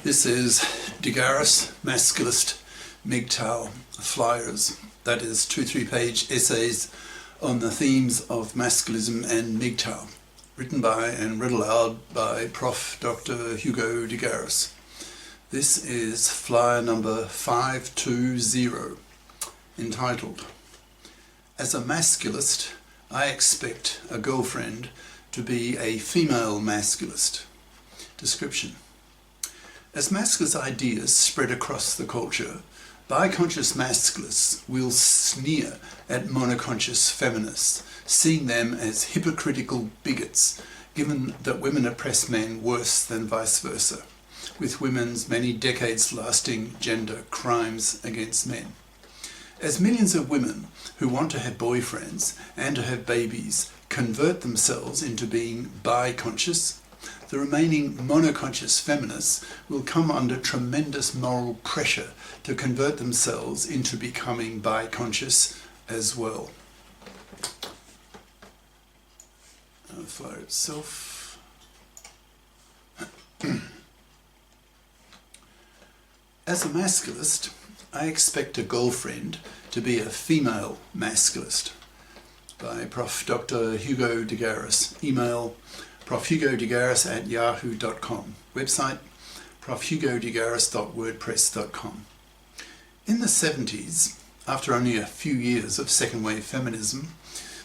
This is Garis, Masculist, MGTOW flyers, that is 2-3 page essays on the themes of masculism and MGTOW, written by and read aloud by Prof. Dr. Hugo de Garis. This is flyer number 520, entitled, "As a masculist, I expect a girlfriend to be a female masculist." Description. As masculist ideas spread across the culture, biconscious masculists will sneer at monoconscious feminists, seeing them as hypocritical bigots, given that women oppress men worse than vice versa, with women's many decades-lasting gender crimes against men. As millions of women who want to have boyfriends and to have babies convert themselves into being biconscious, the remaining monoconscious feminists will come under tremendous moral pressure to convert themselves into becoming biconscious as well. The flyer itself. As a masculist, I expect a girlfriend to be a female masculist. By Prof. Dr. Hugo de Garis. Email profhugodegaris@yahoo.com. Website profhugodegaris.wordpress.com. In the 70s, after only a few years of second-wave feminism,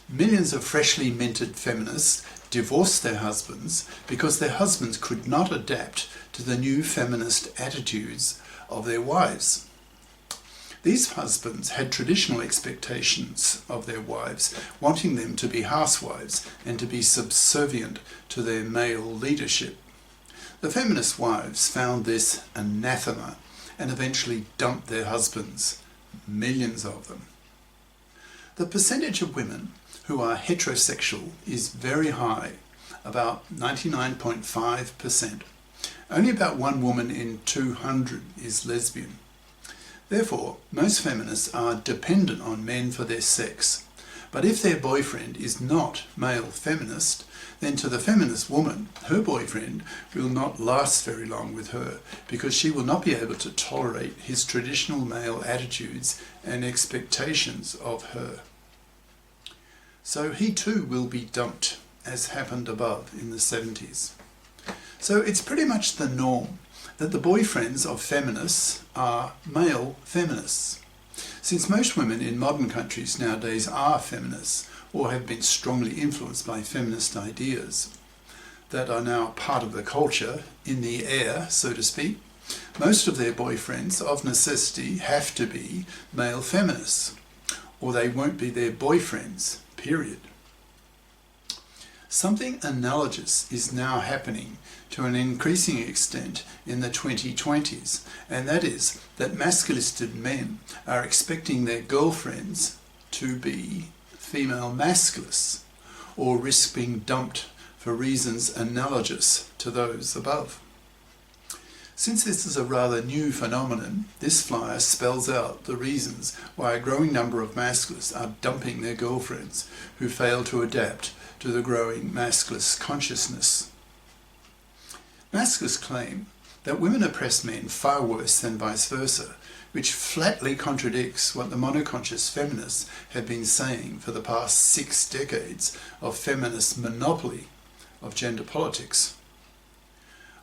millions of freshly minted feminists divorced their husbands because their husbands could not adapt to the new feminist attitudes of their wives. These husbands had traditional expectations of their wives, wanting them to be housewives and to be subservient to their male leadership. The feminist wives found this anathema and eventually dumped their husbands, millions of them. The percentage of women who are heterosexual is very high, about 99.5%. Only about 1 woman in 200 is lesbian. Therefore, most feminists are dependent on men for their sex. But if their boyfriend is not male feminist, then to the feminist woman, her boyfriend will not last very long with her, because she will not be able to tolerate his traditional male attitudes and expectations of her. So he too will be dumped, as happened above in the 70s. So it's pretty much the norm that the boyfriends of feminists are male feminists. Since most women in modern countries nowadays are feminists or have been strongly influenced by feminist ideas that are now part of the culture, in the air, so to speak, most of their boyfriends of necessity have to be male feminists, or they won't be their boyfriends, period. Something analogous is now happening to an increasing extent in the 2020s, and that is that masculistic men are expecting their girlfriends to be female masculists, or risk being dumped for reasons analogous to those above. Since this is a rather new phenomenon, this flyer spells out the reasons why a growing number of masculists are dumping their girlfriends who fail to adapt to the growing masculist consciousness. Masculists claim that women oppress men far worse than vice versa, which flatly contradicts what the monoconscious feminists have been saying for the past 6 decades of feminist monopoly of gender politics.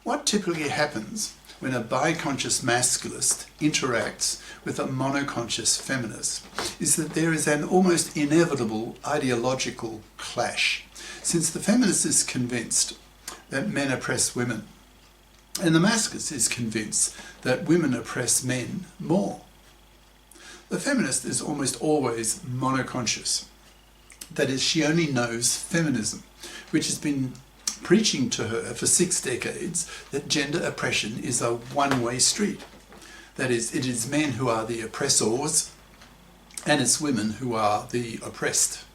What typically happens when a biconscious masculist interacts with a monoconscious feminist is that there is an almost inevitable ideological clash, since the feminist is convinced that men oppress women, and the masculist is convinced that women oppress men more. The feminist is almost always monoconscious. That is, she only knows feminism, which has been preaching to her for 6 decades that gender oppression is a one-way street. That is, it is men who are the oppressors, and it's women who are the oppressed.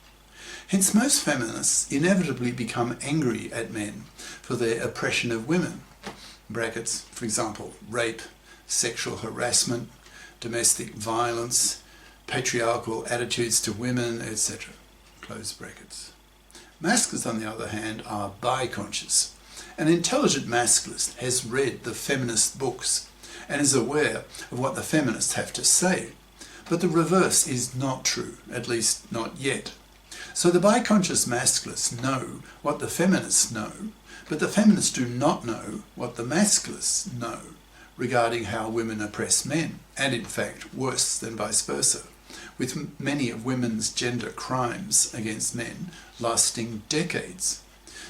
Hence, most feminists inevitably become angry at men for their oppression of women. Brackets, for example, rape, sexual harassment, domestic violence, patriarchal attitudes to women, etc. Close brackets. Masculists, on the other hand, are biconscious An intelligent masculist has read the feminist books and is aware of what the feminists have to say. But the reverse is not true, at least not yet. So the biconscious masculists know what the feminists know, but the feminists do not know what the masculists know regarding how women oppress men, and in fact worse than vice versa, with many of women's gender crimes against men lasting decades,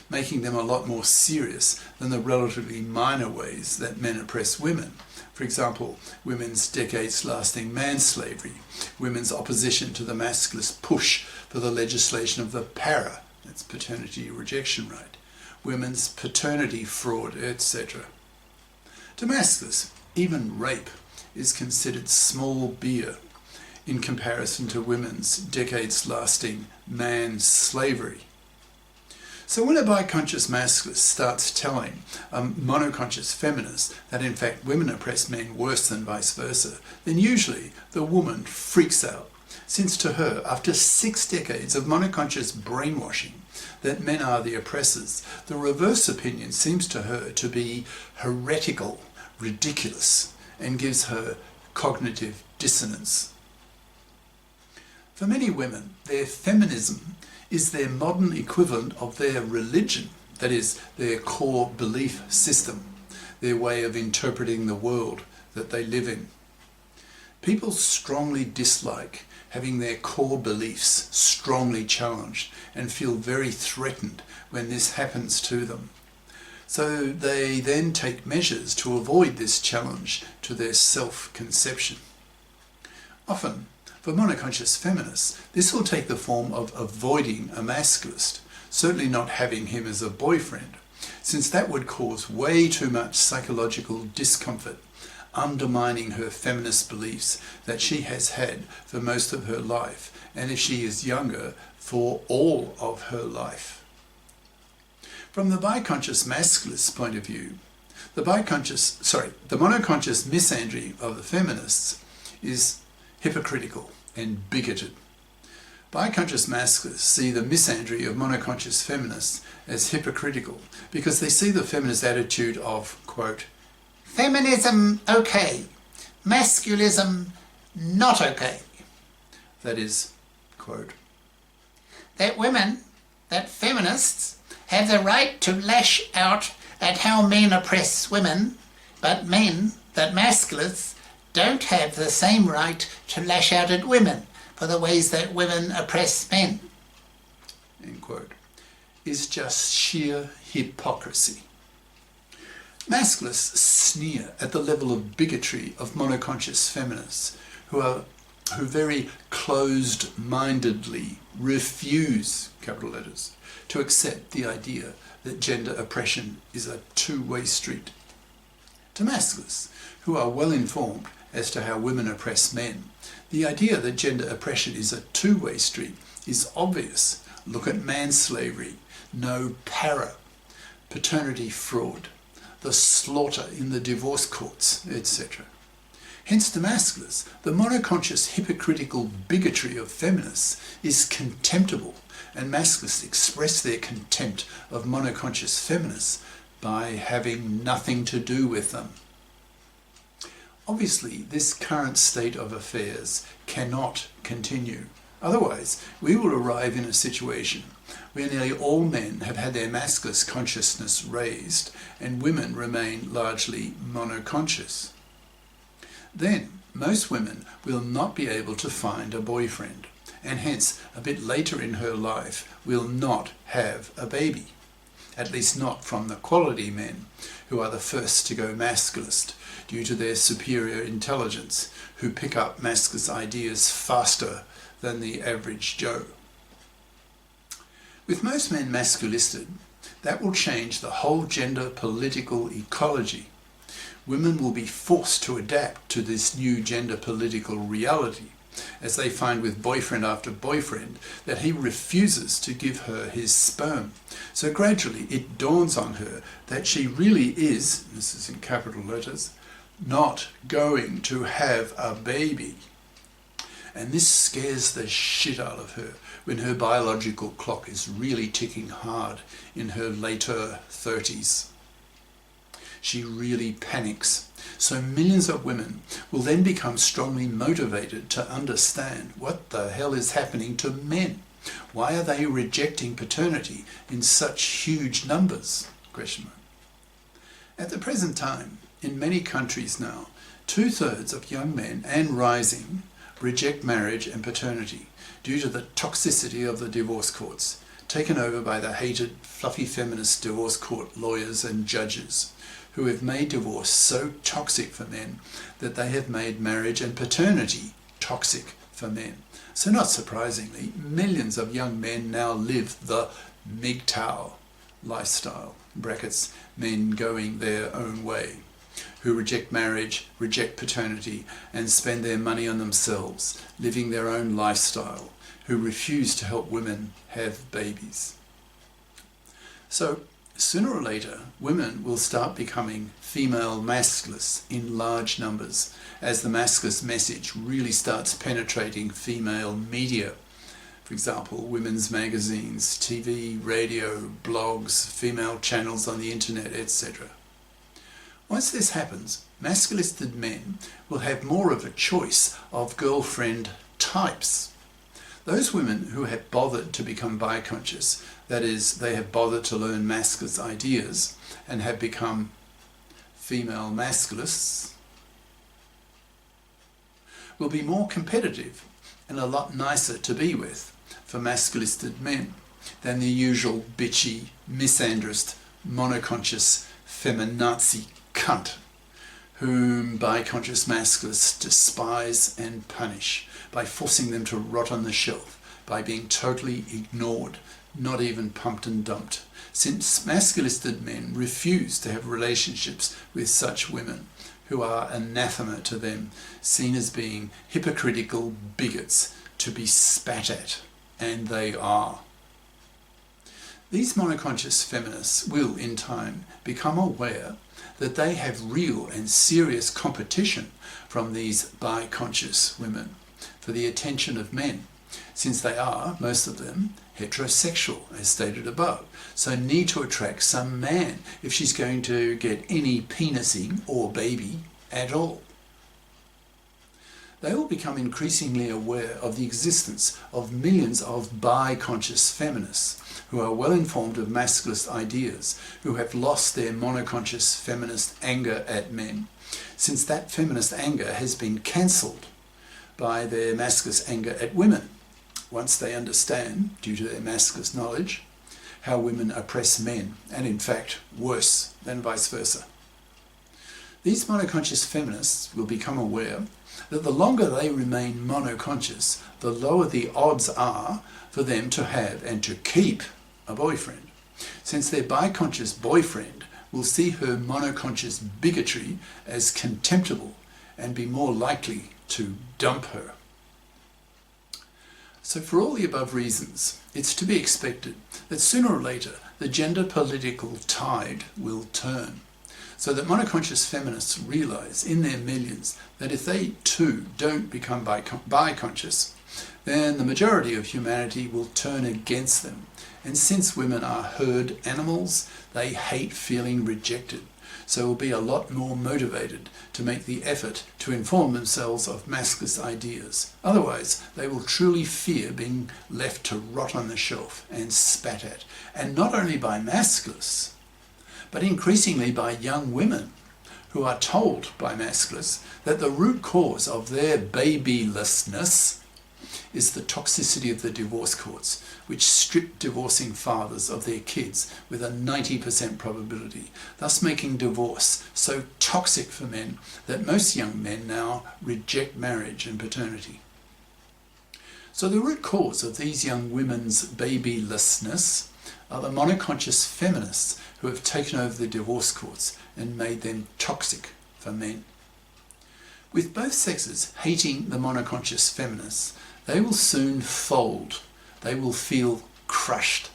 making them a lot more serious than the relatively minor ways that men oppress women. For example, women's decades-lasting manslavery, women's opposition to the masculist push for the legislation of the para, that's paternity rejection rate, women's paternity fraud, etc. To masculists, even rape is considered small beer in comparison to women's decades-lasting manslavery. So when a biconscious masculist starts telling a monoconscious feminist that in fact women oppress men worse than vice versa, then usually the woman freaks out, since to her, after 6 decades of monoconscious brainwashing that men are the oppressors, the reverse opinion seems to her to be heretical, ridiculous, and gives her cognitive dissonance. For many women, their feminism is their modern equivalent of their religion, that is, their core belief system, their way of interpreting the world that they live in. People strongly dislike having their core beliefs strongly challenged and feel very threatened when this happens to them. So they then take measures to avoid this challenge to their self-conception. Often, for monoconscious feminists, this will take the form of avoiding a masculist, certainly not having him as a boyfriend, since that would cause way too much psychological discomfort, undermining her feminist beliefs that she has had for most of her life, and if she is younger, for all of her life. From the biconscious masculist point of view, the monoconscious misandry of the feminists is hypocritical and bigoted. Biconscious masculists see the misandry of monoconscious feminists as hypocritical because they see the feminist attitude of, quote, feminism okay, masculism not okay. That is, quote, that women, that feminists, have the right to lash out at how men oppress women, but men, that masculists, don't have the same right to lash out at women for the ways that women oppress men, end quote, is just sheer hypocrisy. Masculists sneer at the level of bigotry of monoconscious feminists who very closed-mindedly refuse, capital letters, to accept the idea that gender oppression is a two-way street. To masculists, who are well informed as to how women oppress men, the idea that gender oppression is a two-way street is obvious. Look at manslavery, no para, paternity fraud, the slaughter in the divorce courts, etc. Hence to masculists, the monoconscious hypocritical bigotry of feminists is contemptible, and masculists express their contempt of monoconscious feminists by having nothing to do with them. Obviously, this current state of affairs cannot continue. Otherwise, we will arrive in a situation where nearly all men have had their masculine consciousness raised and women remain largely monoconscious. Then, most women will not be able to find a boyfriend, and hence, a bit later in her life, will not have a baby. At least not from the quality men, who are the first to go masculist, due to their superior intelligence, who pick up masculist ideas faster than the average Joe. With most men masculisted, that will change the whole gender political ecology. Women will be forced to adapt to this new gender political reality, as they find with boyfriend after boyfriend that he refuses to give her his sperm. So gradually it dawns on her that she really is, this is in capital letters, not going to have a baby. And this scares the shit out of her when her biological clock is really ticking hard in her later 30s. she really panics. So millions of women will then become strongly motivated to understand what the hell is happening to men. Why are they rejecting paternity in such huge numbers? Question mark. At the present time, in many countries now, 2/3 of young men and rising reject marriage and paternity due to the toxicity of the divorce courts, taken over by the hated, fluffy feminist divorce court lawyers and judges, who have made divorce so toxic for men that they have made marriage and paternity toxic for men. So not surprisingly, millions of young men now live the MGTOW lifestyle, brackets, men going their own way, who reject marriage, reject paternity, and spend their money on themselves, living their own lifestyle, who refuse to help women have babies. So, sooner or later, women will start becoming female masculists in large numbers as the masculist message really starts penetrating female media. For example, women's magazines, TV, radio, blogs, female channels on the internet, etc. Once this happens, masculistic men will have more of a choice of girlfriend types. Those women who have bothered to become biconscious, that is, they have bothered to learn masculist ideas and have become female masculists, will be more competitive and a lot nicer to be with for masculistic men than the usual bitchy, misandrist, monoconscious, feminazi cunt whom biconscious masculists despise and punish by forcing them to rot on the shelf, by being totally ignored, not even pumped and dumped, since masculistic men refuse to have relationships with such women who are anathema to them, seen as being hypocritical bigots to be spat at, and they are. These monoconscious feminists will, in time, become aware that they have real and serious competition from these biconscious women for the attention of men, since they are, most of them, heterosexual, as stated above, so need to attract some man if she's going to get any penising or baby at all. They will become increasingly aware of the existence of millions of biconscious feminists who are well informed of masculist ideas, who have lost their monoconscious feminist anger at men, since that feminist anger has been cancelled by their masculist anger at women, once they understand, due to their masculist knowledge, how women oppress men, and in fact worse than vice versa. These monoconscious feminists will become aware that the longer they remain monoconscious, the lower the odds are for them to have and to keep a boyfriend, since their biconscious boyfriend will see her monoconscious bigotry as contemptible and be more likely to dump her. So for all the above reasons, it's to be expected that sooner or later the gender political tide will turn, so that monoconscious feminists realize in their millions that if they too don't become biconscious, then the majority of humanity will turn against them. And since women are herd animals, they hate feeling rejected, so will be a lot more motivated to make the effort to inform themselves of masculist ideas. Otherwise, they will truly fear being left to rot on the shelf and spat at, and not only by masculists, but increasingly by young women who are told by masculists that the root cause of their babylessness is the toxicity of the divorce courts, which strip divorcing fathers of their kids with a 90% probability, thus making divorce so toxic for men that most young men now reject marriage and paternity. So the root cause of these young women's babylessness are the monoconscious feminists who have taken over the divorce courts and made them toxic for men. With both sexes hating the monoconscious feminists, they will soon fold. They will feel crushed.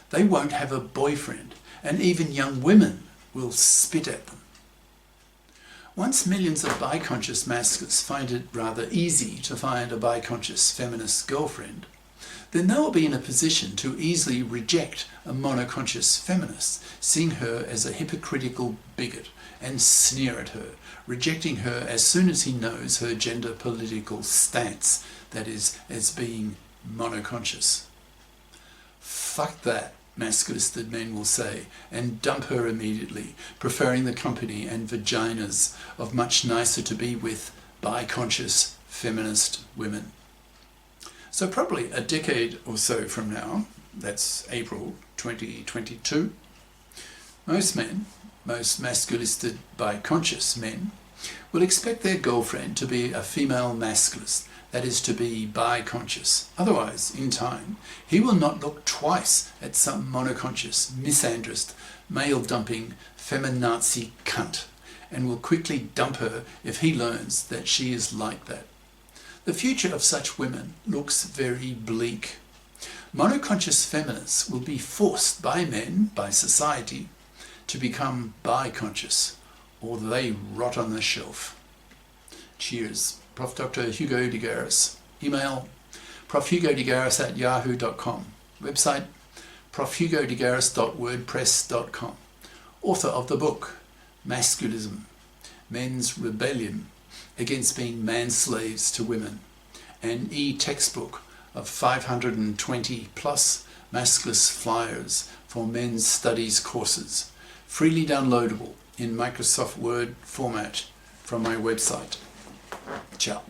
They won't have a boyfriend, and even young women will spit at them. Once millions of biconscious masculists find it rather easy to find a biconscious feminist girlfriend, then they will be in a position to easily reject a monoconscious feminist, seeing her as a hypocritical bigot, and sneer at her, rejecting her as soon as he knows her gender political stance, that is, as being monoconscious. Fuck that, masculisted men will say, and dump her immediately, preferring the company and vaginas of much nicer to be with biconscious feminist women. So probably a decade or so from now, that's April 2022, most men, most masculisted biconscious men, will expect their girlfriend to be a female masculist, that is, to be biconscious. Otherwise, in time, he will not look twice at some monoconscious, misandrist, male-dumping, feminazi cunt, and will quickly dump her if he learns that she is like that. The future of such women looks very bleak. Monoconscious feminists will be forced by men, by society, to become biconscious, or they rot on the shelf. Cheers. Prof. Dr. Hugo de Garis. Email profhugodegaris@yahoo.com. Website profhugodegaris.wordpress.com. Author of the book Masculism, Men's Rebellion Against Being Man-Slaves to Women, an e-textbook of 520 plus masculist flyers for men's studies courses, freely downloadable in Microsoft Word format from my website. Ciao.